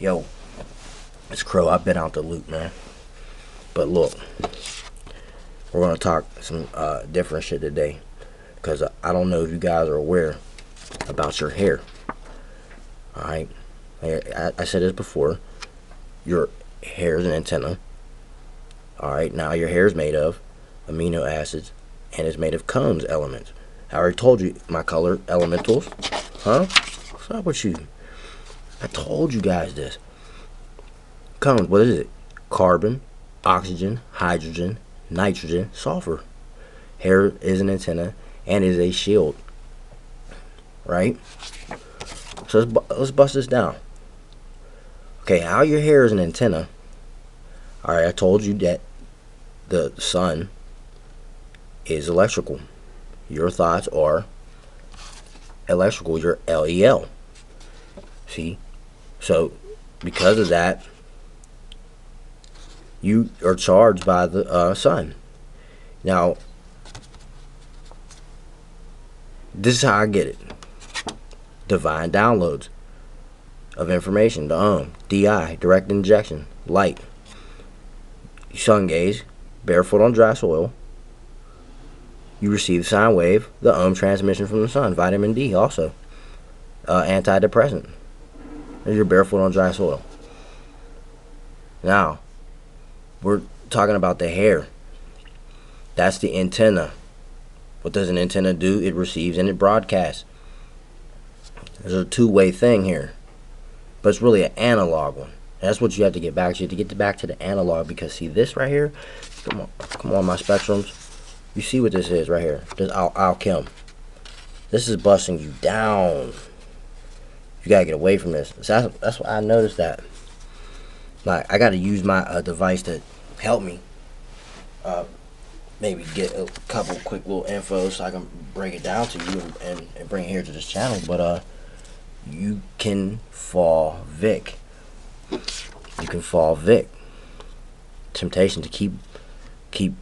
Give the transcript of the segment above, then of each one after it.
Yo, it's Crow. I've been out the loop, man. But look, we're gonna talk some different shit today, because I don't know if you guys are aware about your hair. All right, I said this before. Your hair is an antenna. All right, now your hair is made of amino acids, and it's made of cones elements. I already told you my color elementals. Huh? What's up with you? I told you guys this. Cones, what is it? Carbon, oxygen, hydrogen, nitrogen, sulfur. Hair is an antenna and is a shield. Right? So let's bust this down. Okay, how your hair is an antenna. Alright, I told you that the sun is electrical. Your thoughts are electrical. You're LEL. See? So, because of that, you are charged by the sun. Now, this is how I get it. Divine downloads of information. The DI, direct injection, light. Sun gaze, barefoot on dry soil. You receive sine wave, the transmission from the sun. Vitamin D also. Antidepressant. You're barefoot on dry soil. Now, we're talking about the hair. That's the antenna. What does an antenna do? It receives and it broadcasts. There's a two-way thing here. But it's really an analog one. And that's what you have to get back to. You have to get back to the analog, because see this right here? Come on, my spectrums. You see what this is right here? This alchem. This is busting you down. You gotta get away from this. That's why I noticed that. Like, I gotta use my device to help me. Maybe get a couple quick little info so I can break it down to you and bring it here to this channel. But you can fall Vic. You can fall Vic. Temptation to keep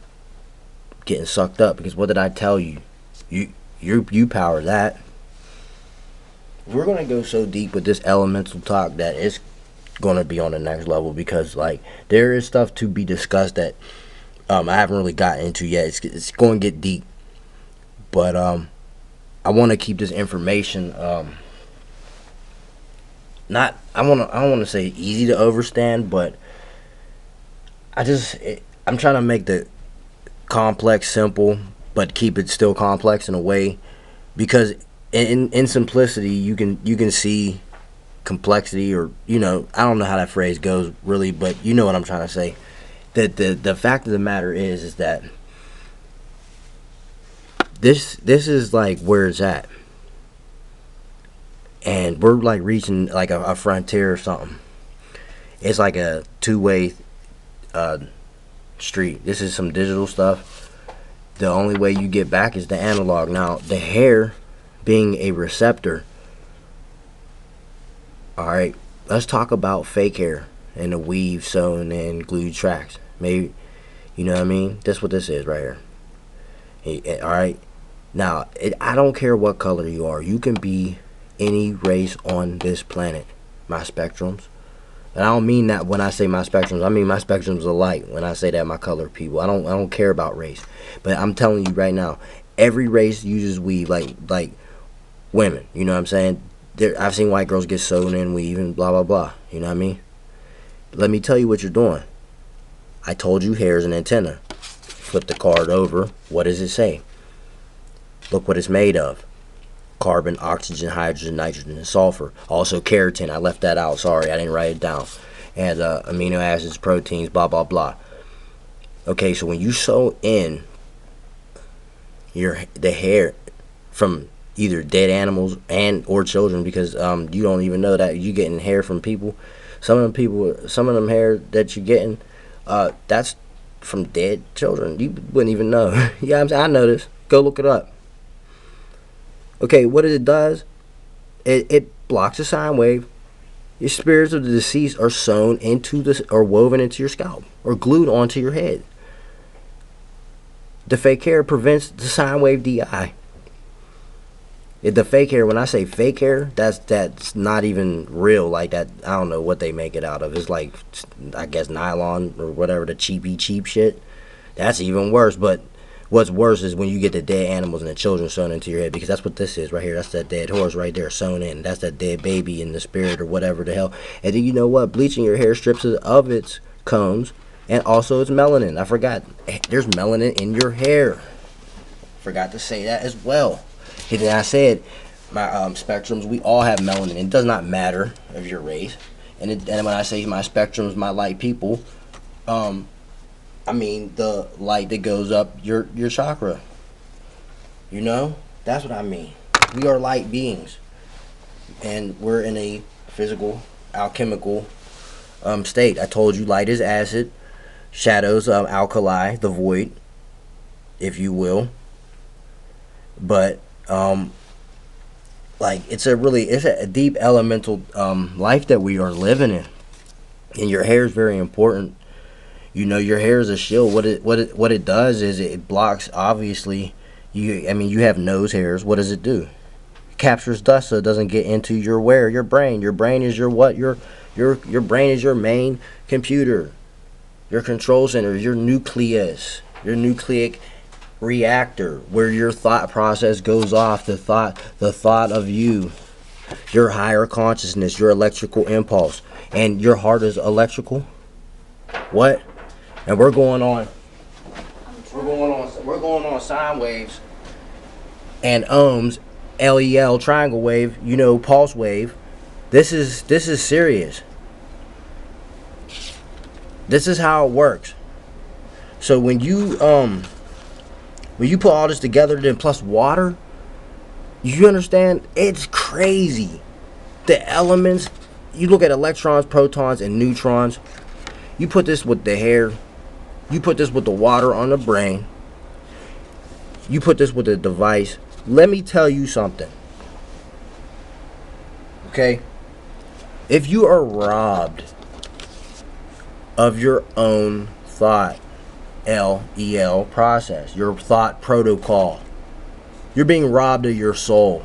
getting sucked up, because what did I tell you? You power that. We're gonna go so deep with this elemental talk that it's gonna be on the next level, because like there is stuff to be discussed that I haven't really gotten into yet. It's going to get deep, but I want to keep this information I don't want to say easy to understand, but I'm trying to make the complex simple, but keep it still complex in a way, because in simplicity you can see complexity, or I don't know how that phrase goes really, but you know what I'm trying to say. That the fact of the matter is that this is like where it's at, and we're like reaching like a frontier or something. It's like a two-way street. This is some digital stuff. The only way you get back is the analog. Now, the hair being a receptor. Alright, let's talk about fake hair and the weave sewn and glued tracks. Maybe, you know what I mean? That's what this is right here. Alright, now, I don't care what color you are. You can be any race on this planet. My spectrums. And I don't mean that when I say my spectrums. I mean my spectrums are light when I say that my color people. I don't care about race. But I'm telling you right now, every race uses weave, like women. You know what I'm saying? I've seen white girls get sewn in weave and blah blah blah. You know what I mean? Let me tell you what you're doing. I told you hair is an antenna. Flip the card over. What does it say? Look what it's made of. Carbon, oxygen, hydrogen, nitrogen, and sulfur. Also keratin. I left that out. Sorry, I didn't write it down. And amino acids, proteins, blah blah blah. Okay, so when you sew in the hair from either dead animals or children, because you don't even know that you're getting hair from people. Some of them hair that you're getting, that's from dead children. You wouldn't even know. Yeah, I know this. Go look it up. Okay, what it does, it blocks the sine wave. Your spirits of the deceased are sewn into this, or woven into your scalp, or glued onto your head. The fake hair prevents the sine wave DI. The fake hair, when I say fake hair, that's not even real. Like that, I don't know what they make it out of. It's like, I guess, nylon or whatever, the cheap shit. That's even worse. But what's worse is when you get the dead animals and the children sewn into your head, because that's what this is right here. That's that dead horse right there sewn in. That's that dead baby in the spirit or whatever the hell. And then you know what? Bleaching your hair strips it of its combs and also its melanin. I forgot. There's melanin in your hair. Forgot to say that as well. And then I said, my spectrums, we all have melanin. It does not matter of your race. And when I say my spectrums, my light people, I mean the light that goes up your chakra. You know? That's what I mean. We are light beings. And we're in a physical, alchemical state. I told you light is acid, shadows alkali, the void, if you will. But like it's a deep elemental life that we are living in, and your hair is very important. You know, your hair is a shield. What it does is it blocks, obviously. You have nose hairs. What does it do? It captures dust so it doesn't get into your brain. Your brain is your brain is your main computer, your control center, your nucleus, your nucleic reactor, where your thought process goes off, the thought of you, your higher consciousness, your electrical impulse. And your heart is electrical. What? And we're going on sine waves and ohms, LEL, triangle wave, you know, pulse wave. This is serious. This is how it works. So when you put all this together, then plus water, you understand? It's crazy. The elements, you look at electrons, protons, and neutrons. You put this with the hair. You put this with the water on the brain. You put this with the device. Let me tell you something. Okay? If you are robbed of your own thought, LEL process, your thought protocol, you're being robbed of your soul.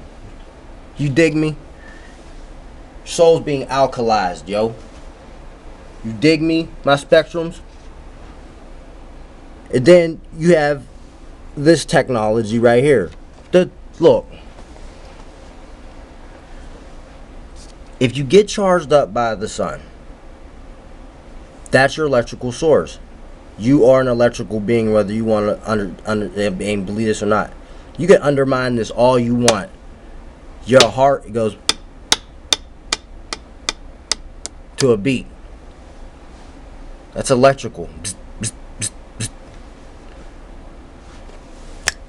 You dig me? Soul's being alkalized, yo. You dig me, my spectrums? And then you have this technology right here. Look, if you get charged up by the sun, that's your electrical source. You are an electrical being, whether you want to believe this or not. You can undermine this all you want. Your heart goes to a beat. That's electrical.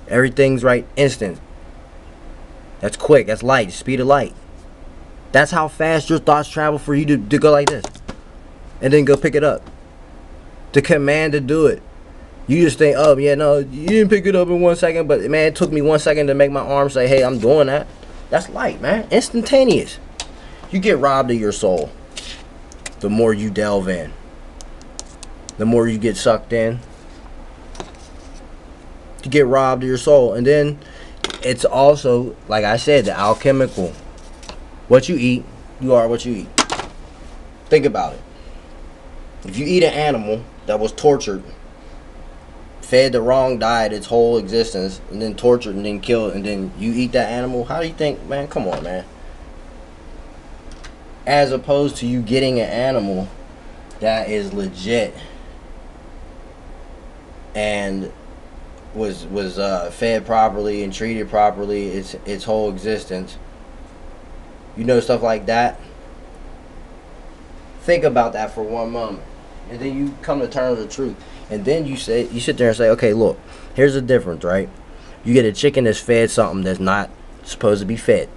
Everything's right instant. That's quick. That's light. Speed of light. That's how fast your thoughts travel for you to go like this. And then go pick it up. The command to do it. You just think, oh yeah, no, you didn't pick it up in 1 second, but man, it took me 1 second to make my arm say, hey, I'm doing that. That's light, man. Instantaneous. You get robbed of your soul. The more you delve in. The more you get sucked in. You get robbed of your soul. And then it's also, like I said, the alchemical. What you eat, you are what you eat. Think about it. If you eat an animal that was tortured, fed the wrong diet its whole existence, and then tortured and then killed, and then you eat that animal, how do you think, man, come on, man. As opposed to you getting an animal that is legit and was fed properly and treated properly its whole existence. You know, stuff like that. Think about that for one moment, and then you come to terms with the truth. And then you sit there and say, okay, look, here's the difference, right? You get a chicken that's fed something that's not supposed to be fed,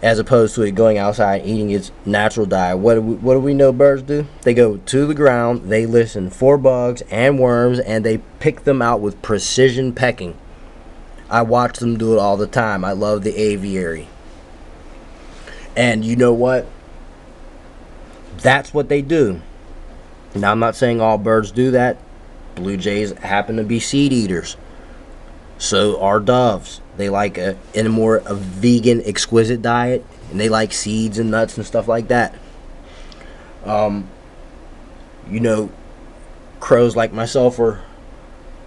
as opposed to it going outside eating its natural diet. What do we know birds do? They go to the ground, they listen for bugs and worms, and they pick them out with precision pecking. I watch them do it all the time. I love the aviary. And you know what? That's what they do. Now, I'm not saying all birds do that. Blue jays happen to be seed eaters. So are doves. They like in a more vegan, exquisite diet, and they like seeds and nuts and stuff like that. You know, crows like myself are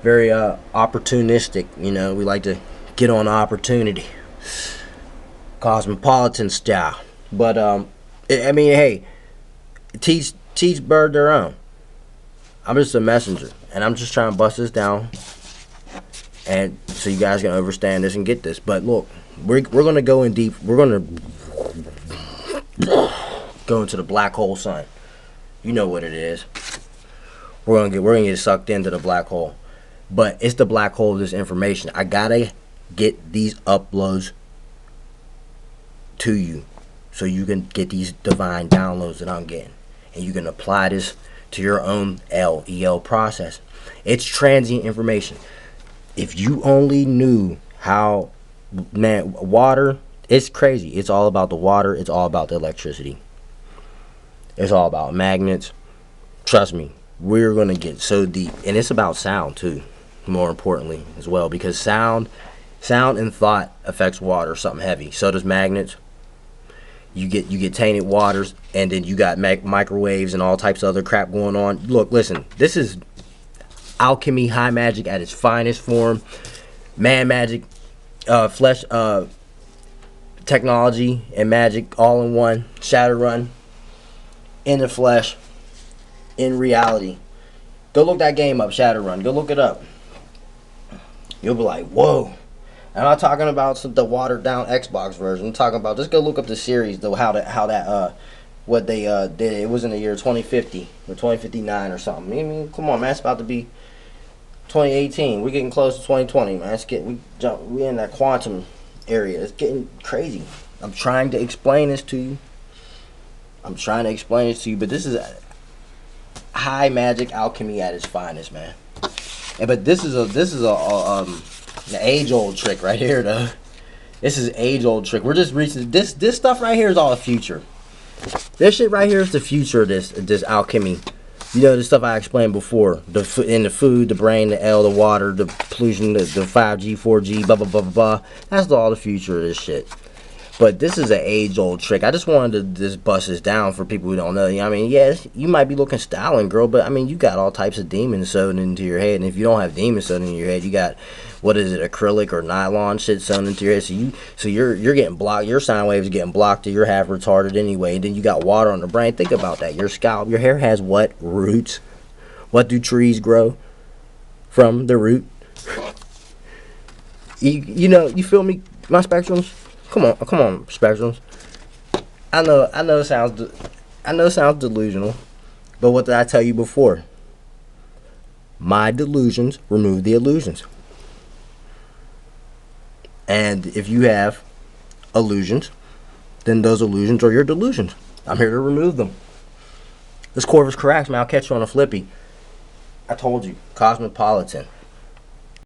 very opportunistic. You know, we like to get on opportunity, cosmopolitan style. But I mean, hey, teach bird their own. I'm just a messenger, and I'm just trying to bust this down, and so you guys can understand this and get this. But look, we're gonna go in deep. We're gonna go into the black hole, son. You know what it is. We're gonna get sucked into the black hole, but it's the black hole of this information. I gotta get these uploads to you, so you can get these divine downloads that I'm getting, and you can apply this to your own LEL process. It's transient information. If you only knew how, man, water, it's crazy. It's all about the water. It's all about the electricity. It's all about magnets. Trust me, we're going to get so deep. And it's about sound, too, more importantly, as well. Because sound and thought affects water, something heavy. So does magnets. You get tainted waters, and then you got microwaves and all types of other crap going on. Look, listen, this is alchemy, high magic at its finest form. Man magic, flesh, technology and magic all in one. Shadowrun, in the flesh, in reality. Go look that game up, Shadowrun. Go look it up. You'll be like, whoa. I'm not talking about the watered down Xbox version. I'm talking about, just go look up the series, though, what they did. It was in the year 2050 or 2059 or something. I mean, come on, man, it's about to be 2018. We're getting close to 2020, man. We in that quantum area. It's getting crazy. I'm trying to explain this to you. But this is high magic alchemy at its finest, man. But this is the age-old trick right here, though. This is age-old trick. We're just reaching this stuff right here is all the future. This shit right here is the future of this alchemy. You know, the stuff I explained before. In the food, the brain, the L, the water, the pollution, the 5G, 4G, blah, blah, blah, blah, blah. That's all the future of this shit. But this is an age-old trick. I just wanted to just bust this down for people who don't know. I mean, yes, you might be looking styling, girl, but I mean, you got all types of demons sewn into your head. And if you don't have demons sewn into your head, you got, what is it, acrylic or nylon shit sewn into your head. So you're getting blocked. Your sine waves are getting blocked, or you're half retarded anyway. And then you got water on the brain. Think about that. Your scalp, your hair has what? Roots. What do trees grow from? The root. You know, you feel me? My spectrums. Come on, spectrums. I know it sounds delusional, but what did I tell you before? My delusions remove the illusions. And if you have illusions, then those illusions are your delusions. I'm here to remove them. This Corvus Corax, man, I'll catch you on a flippy. I told you, cosmopolitan.